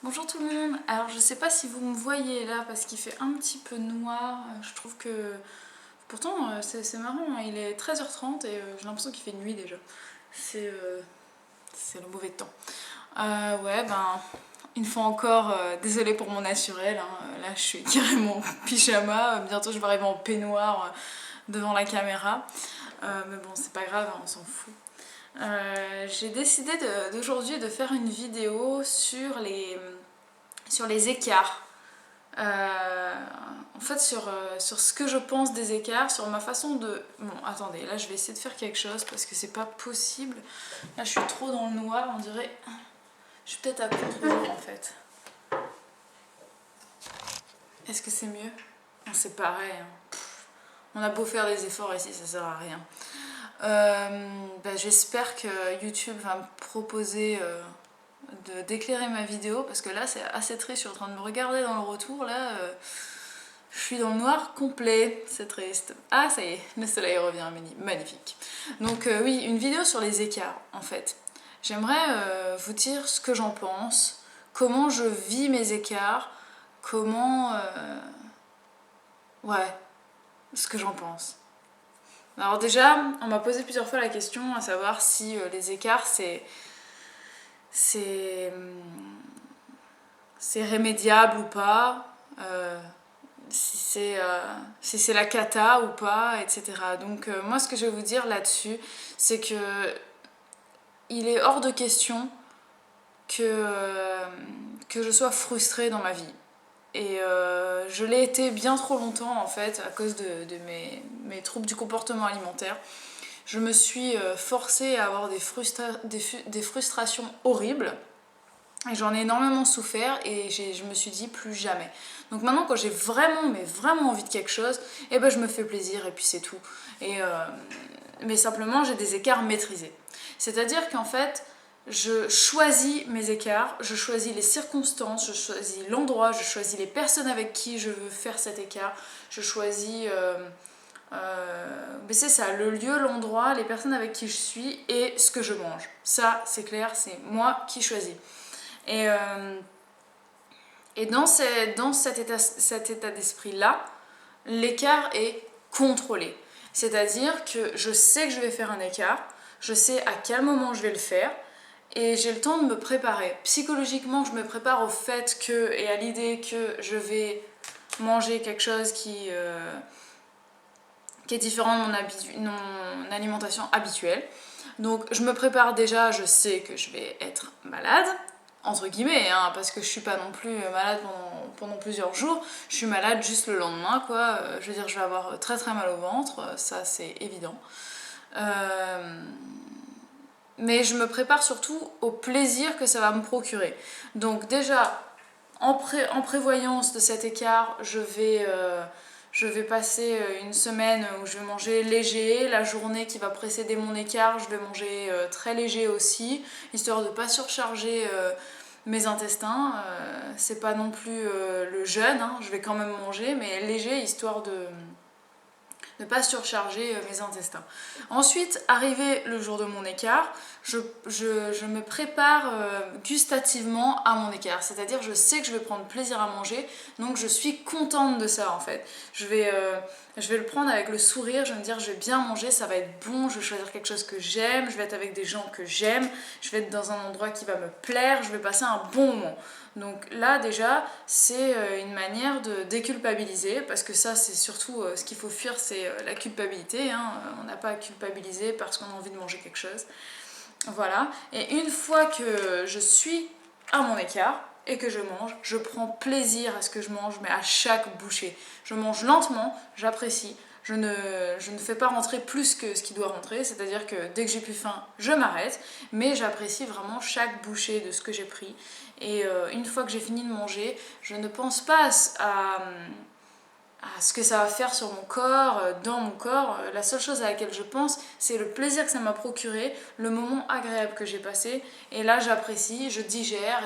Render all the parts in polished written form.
Bonjour tout le monde. Alors je sais pas si vous me voyez là parce qu'il fait un petit peu noir. Je trouve que pourtant c'est marrant, hein. Il est 13h30 et j'ai l'impression qu'il fait nuit déjà. C'est le mauvais temps. Ouais ben une fois encore, désolée pour mon naturel, hein. Là je suis carrément en pyjama. Bientôt je vais arriver en peignoir devant la caméra. Mais bon c'est pas grave, hein, on s'en fout. J'ai décidé d'aujourd'hui de faire une vidéo sur les écarts. En fait, sur ce que je pense des écarts, sur ma façon de... Bon, attendez, là je vais essayer de faire quelque chose parce que c'est pas possible. Là je suis trop dans le noir, on dirait... Je suis peut-être à contre-jour en fait. Est-ce que c'est mieux? Non, c'est pareil, hein. On a beau faire des efforts ici, ça sert à rien. J'espère que YouTube va me proposer d'éclairer ma vidéo parce que là c'est assez triste, je suis en train de me regarder dans le retour là, je suis dans le noir complet, c'est triste. Ah ça y est, le soleil revient, magnifique. Donc oui, une vidéo sur les écarts en fait. J'aimerais vous dire ce que j'en pense, comment je vis mes écarts, comment... ouais, ce que j'en pense. Alors déjà, on m'a posé plusieurs fois la question à savoir si les écarts c'est rémédiable ou pas, si c'est la cata ou pas, etc. Donc moi ce que je vais vous dire là-dessus, c'est que il est hors de question que je sois frustrée dans ma vie. Et je l'ai été bien trop longtemps en fait à cause de mes troubles du comportement alimentaire. Je me suis forcée à avoir des frustrations horribles. Et j'en ai énormément souffert et je me suis dit plus jamais. Donc maintenant quand j'ai vraiment, mais vraiment envie de quelque chose, eh ben je me fais plaisir et puis c'est tout. Mais simplement j'ai des écarts maîtrisés. C'est-à-dire qu'en fait, je choisis mes écarts, je choisis les circonstances, je choisis l'endroit, je choisis les personnes avec qui je veux faire cet écart, je choisis... mais c'est ça, le lieu, l'endroit, les personnes avec qui je suis et ce que je mange. Ça, c'est clair, c'est moi qui choisis. Et, euh, et dans cet état d'esprit-là, l'écart est contrôlé. C'est-à-dire que je sais que je vais faire un écart, je sais à quel moment je vais le faire, et j'ai le temps de me préparer. Psychologiquement, je me prépare au fait que, et à l'idée que je vais manger quelque chose qui est différent de mon alimentation habituelle. Donc je me prépare déjà, je sais que je vais être malade, entre guillemets, hein, parce que je suis pas non plus malade pendant plusieurs jours, je suis malade juste le lendemain, quoi. Je veux dire, je vais avoir très très mal au ventre, ça c'est évident. Mais je me prépare surtout au plaisir que ça va me procurer. Donc déjà, en prévoyance de cet écart, je vais passer une semaine où je vais manger léger. La journée qui va précéder mon écart, je vais manger très léger aussi, histoire de ne pas surcharger mes intestins. C'est pas non plus le jeûne, hein, je vais quand même manger, mais léger, histoire de ne pas surcharger mes intestins. Ensuite, arrivé le jour de mon écart, je me prépare gustativement à mon écart. C'est-à-dire, je sais que je vais prendre plaisir à manger, donc je suis contente de ça en fait. Je vais le prendre avec le sourire, je vais me dire je vais bien manger, ça va être bon, je vais choisir quelque chose que j'aime, je vais être avec des gens que j'aime, je vais être dans un endroit qui va me plaire, je vais passer un bon moment. Donc là déjà c'est une manière de déculpabiliser parce que ça c'est surtout ce qu'il faut fuir, c'est la culpabilité, hein. On n'a pas à culpabiliser parce qu'on a envie de manger quelque chose. Voilà, et une fois que je suis à mon écart et que je mange, je prends plaisir à ce que je mange, mais à chaque bouchée. Je mange lentement, j'apprécie, je ne fais pas rentrer plus que ce qui doit rentrer, c'est-à-dire que dès que j'ai plus faim, je m'arrête, mais j'apprécie vraiment chaque bouchée de ce que j'ai pris. Et une fois que j'ai fini de manger, je ne pense pas à ce que ça va faire sur mon corps, dans mon corps. La seule chose à laquelle je pense, c'est le plaisir que ça m'a procuré, le moment agréable que j'ai passé. Et là, j'apprécie, je digère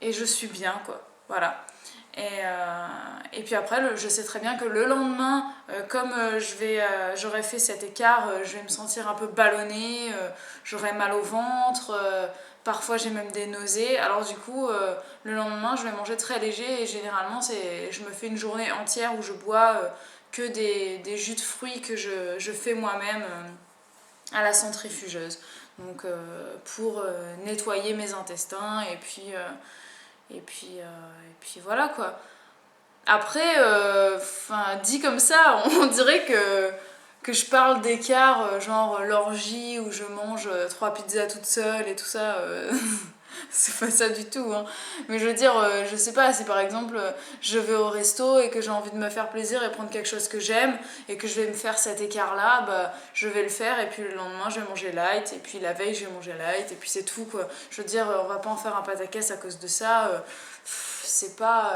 et je suis bien, quoi. Voilà. Et puis après, je sais très bien que le lendemain, comme j'aurais fait cet écart, je vais me sentir un peu ballonnée, j'aurai mal au ventre, Parfois j'ai même des nausées, alors du coup le lendemain je vais manger très léger et généralement je me fais une journée entière où je bois que des jus de fruits que je fais moi-même à la centrifugeuse. Donc pour nettoyer mes intestins et puis voilà quoi. Après, dit comme ça, on dirait que je parle d'écart, genre l'orgie où je mange 3 pizzas toute seule et tout ça. C'est pas ça du tout, hein. Mais je veux dire, je sais pas, si par exemple je vais au resto et que j'ai envie de me faire plaisir et prendre quelque chose que j'aime et que je vais me faire cet écart-là, bah je vais le faire et puis le lendemain je vais manger light et puis la veille je vais manger light et puis c'est tout quoi. Je veux dire, on va pas en faire un pataquès à cause de ça. C'est pas.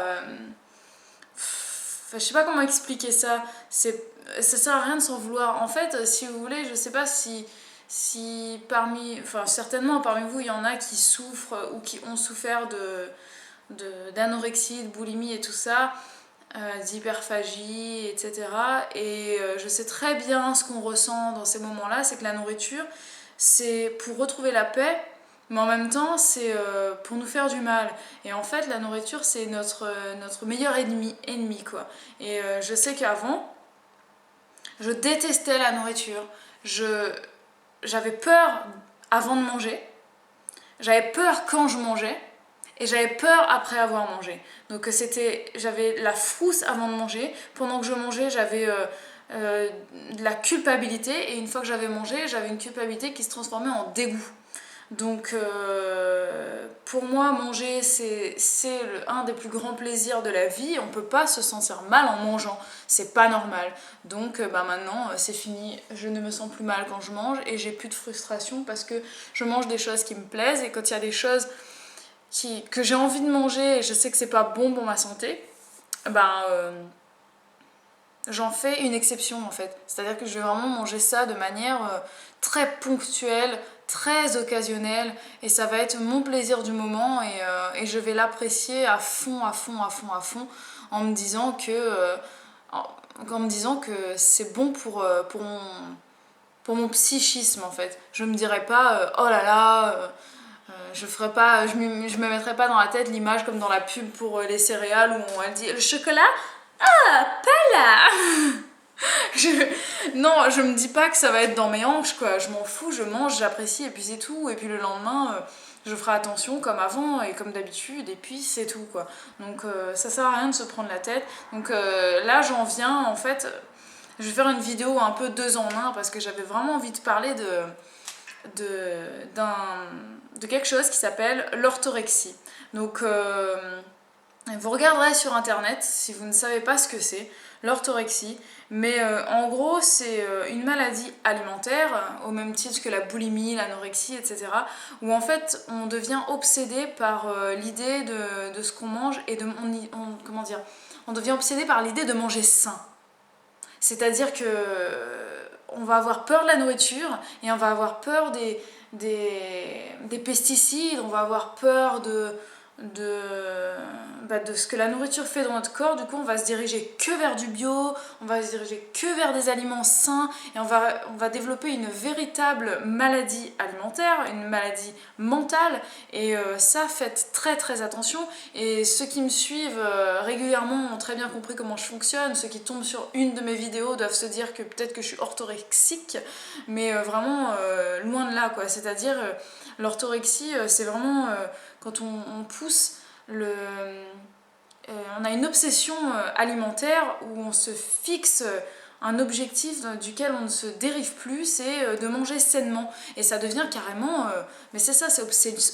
Enfin, je sais pas comment expliquer ça. Ça sert à rien de s'en vouloir. En fait, si vous voulez, je sais pas si parmi, enfin certainement parmi vous, il y en a qui souffrent ou qui ont souffert d'anorexie, de boulimie et tout ça, d'hyperphagie, etc. Et je sais très bien ce qu'on ressent dans ces moments-là, c'est que la nourriture, c'est pour retrouver la paix, mais en même temps, c'est pour nous faire du mal. Et en fait, la nourriture, c'est notre meilleur ennemi, quoi. Et je sais qu'avant, je détestais la nourriture. J'avais peur avant de manger, j'avais peur quand je mangeais, et j'avais peur après avoir mangé. Donc j'avais la frousse avant de manger. Pendant que je mangeais, j'avais de la culpabilité. Et une fois que j'avais mangé, j'avais une culpabilité qui se transformait en dégoût. Donc pour moi, manger, c'est un des plus grands plaisirs de la vie. On peut pas se sentir mal en mangeant. C'est pas normal. Donc maintenant, c'est fini. Je ne me sens plus mal quand je mange et j'ai plus de frustration parce que je mange des choses qui me plaisent. Et quand il y a des choses que j'ai envie de manger et je sais que c'est pas bon pour ma santé, j'en fais une exception en fait. C'est-à-dire que je vais vraiment manger ça de manière très ponctuelle, très occasionnelle, et ça va être mon plaisir du moment et je vais l'apprécier à fond, en me disant que c'est bon pour mon psychisme en fait. Je me dirais pas oh là là, je me mettrais pas dans la tête l'image comme dans la pub pour les céréales où elle dit le chocolat, ah, pas là. Non, je me dis pas que ça va être dans mes hanches quoi, je m'en fous, je mange, j'apprécie et puis c'est tout. Et puis le lendemain, je ferai attention comme avant et comme d'habitude et puis c'est tout quoi. Donc ça sert à rien de se prendre la tête. Donc là j'en viens en fait, je vais faire une vidéo un peu 2 en 1 parce que j'avais vraiment envie de parler de quelque chose qui s'appelle l'orthorexie. Donc vous regarderez sur internet si vous ne savez pas ce que c'est, l'orthorexie. Mais en gros, c'est une maladie alimentaire, au même titre que la boulimie, l'anorexie, etc. Où en fait, on devient obsédé par l'idée de ce qu'on mange et comment dire, on devient obsédé par l'idée de manger sain. C'est-à-dire que on va avoir peur de la nourriture et on va avoir peur des pesticides, on va avoir peur de ce que la nourriture fait dans notre corps. Du coup on va se diriger que vers du bio, on va se diriger que vers des aliments sains et on va développer une véritable maladie alimentaire, une maladie mentale. Et ça, faites très très attention. Et ceux qui me suivent régulièrement ont très bien compris comment je fonctionne. Ceux qui tombent sur une de mes vidéos doivent se dire que peut-être que je suis orthorexique, mais vraiment loin de là quoi. C'est-à-dire l'orthorexie, c'est vraiment quand on pousse on a une obsession alimentaire où on se fixe un objectif duquel on ne se dérive plus, c'est de manger sainement. Et ça devient carrément... mais c'est ça, c'est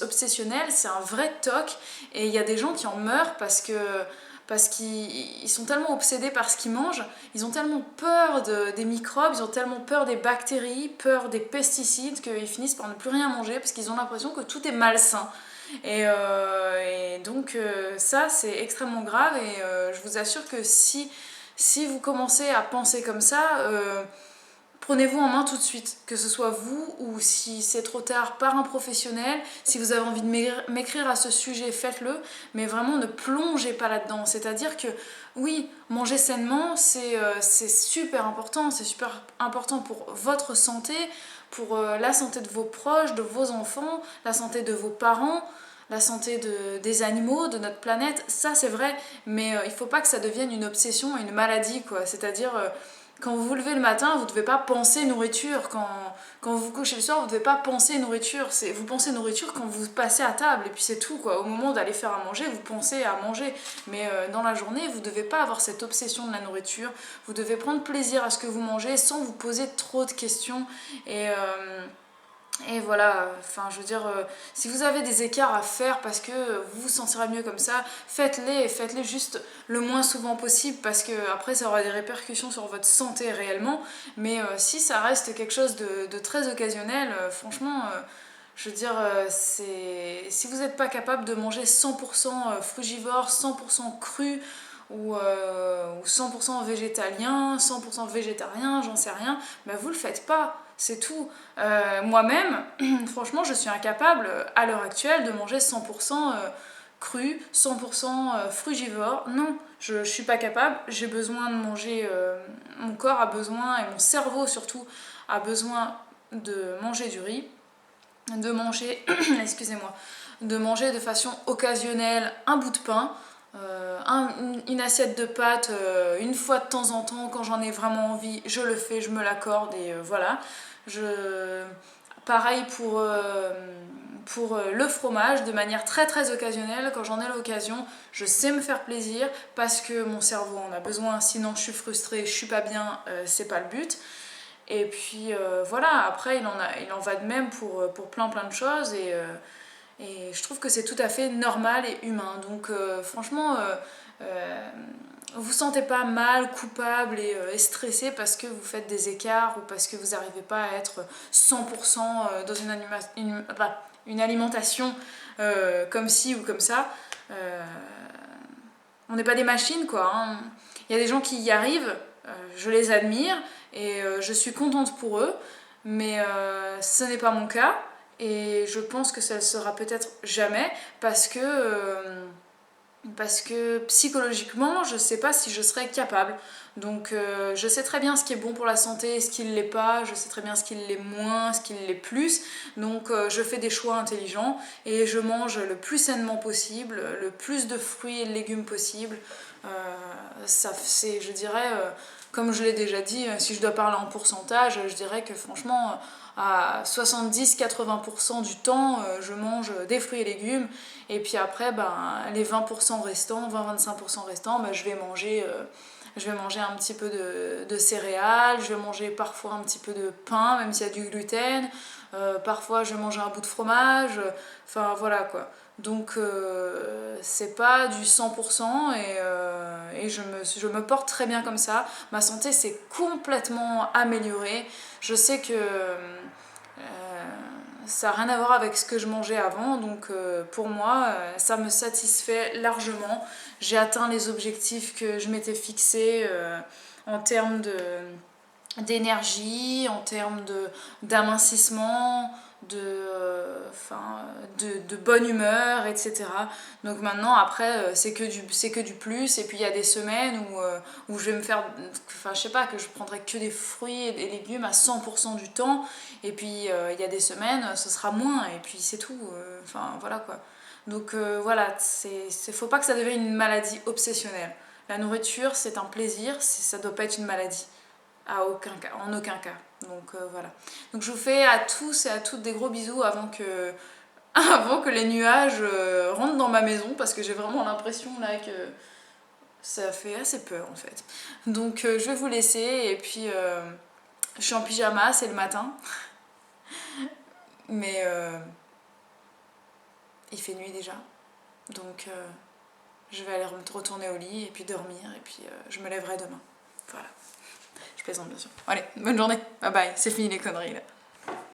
obsessionnel, c'est un vrai toc. Et il y a des gens qui en meurent parce qu'ils sont tellement obsédés par ce qu'ils mangent, ils ont tellement peur des microbes, ils ont tellement peur des bactéries, peur des pesticides, qu'ils finissent par ne plus rien manger parce qu'ils ont l'impression que tout est malsain. Et donc ça c'est extrêmement grave et je vous assure que si vous commencez à penser comme ça, prenez-vous en main tout de suite, que ce soit vous ou si c'est trop tard par un professionnel. Si vous avez envie de m'écrire à ce sujet, faites-le, mais vraiment ne plongez pas là-dedans. C'est-à-dire que oui, manger sainement c'est super important pour votre santé, pour la santé de vos proches, de vos enfants, la santé de vos parents, la santé des animaux, de notre planète, ça c'est vrai, mais il faut pas que ça devienne une obsession, une maladie, quoi. C'est-à-dire, quand vous vous levez le matin, vous devez pas penser nourriture, quand vous vous couchez le soir, vous devez pas penser nourriture, vous pensez nourriture quand vous passez à table, et puis c'est tout, quoi. Au moment d'aller faire à manger, vous pensez à manger, mais dans la journée, vous devez pas avoir cette obsession de la nourriture, vous devez prendre plaisir à ce que vous mangez sans vous poser trop de questions, et voilà, enfin je veux dire, si vous avez des écarts à faire parce que vous vous sentirez mieux comme ça, faites-les et faites-les juste le moins souvent possible parce que après ça aura des répercussions sur votre santé réellement. Mais si ça reste quelque chose de très occasionnel, franchement, je veux dire, si vous n'êtes pas capable de manger 100% frugivore, 100% cru, ou 100% végétalien, 100% végétarien, j'en sais rien, bah vous le faites pas, c'est tout. Moi-même, franchement, je suis incapable à l'heure actuelle de manger 100% cru, 100% frugivore. Non, je suis pas capable, j'ai besoin de manger, mon corps a besoin, et mon cerveau surtout, a besoin de manger du riz, de manger, excusez-moi, de manger de façon occasionnelle un bout de pain, une assiette de pâtes une fois de temps en temps quand j'en ai vraiment envie, je le fais, je me l'accorde et voilà. Pareil pour le fromage, de manière très très occasionnelle, quand j'en ai l'occasion, je sais me faire plaisir parce que mon cerveau en a besoin, sinon je suis frustrée, je suis pas bien, c'est pas le but. Et puis voilà, après il en va de même pour plein de choses et je trouve que c'est tout à fait normal et humain. Donc franchement, vous sentez pas mal, coupable et stressé parce que vous faites des écarts ou parce que vous n'arrivez pas à être 100% dans une alimentation comme ci ou comme ça. On n'est pas des machines, quoi. Hein. Il y a des gens qui y arrivent, je les admire et je suis contente pour eux, mais ce n'est pas mon cas et je pense que ça ne le sera peut-être jamais parce que psychologiquement, je ne sais pas si je serais capable. Donc je sais très bien ce qui est bon pour la santé et ce qui ne l'est pas, je sais très bien ce qui l'est moins, ce qui l'est plus. Donc je fais des choix intelligents et je mange le plus sainement possible, le plus de fruits et de légumes possible. Ça, c'est, je dirais, comme je l'ai déjà dit, si je dois parler en pourcentage, je dirais que franchement, à 70-80% du temps, je mange des fruits et légumes. Et puis après, ben, les 20% restants, 20-25% restants, ben, je vais manger un petit peu de céréales, je vais manger parfois un petit peu de pain, même s'il y a du gluten. Parfois, je vais manger un bout de fromage. Enfin, voilà quoi. Donc, c'est pas du 100% et je me porte très bien comme ça. Ma santé s'est complètement améliorée. Je sais que ça n'a rien à voir avec ce que je mangeais avant, donc pour moi, ça me satisfait largement. J'ai atteint les objectifs que je m'étais fixés en termes d'énergie, en termes d'amincissement, de bonne humeur, etc. Donc maintenant, après, c'est que du plus. Et puis il y a des semaines où je vais me faire, enfin je sais pas, que je prendrai que des fruits et des légumes à 100% du temps. Et puis il y a des semaines, ce sera moins. Et puis c'est tout. Enfin voilà quoi. Donc voilà, faut pas que ça devienne une maladie obsessionnelle. La nourriture, c'est un plaisir, ça doit pas être une maladie. En aucun cas. Donc voilà. Donc je vous fais à tous et à toutes des gros bisous avant que les nuages rentrent dans ma maison parce que j'ai vraiment l'impression là que ça fait assez peur en fait. Donc je vais vous laisser et puis je suis en pyjama, c'est le matin. Mais il fait nuit déjà. Donc je vais aller retourner au lit et puis dormir et puis je me lèverai demain. Voilà. Je plaisante bien sûr. Allez, bonne journée. Bye bye. C'est fini les conneries là.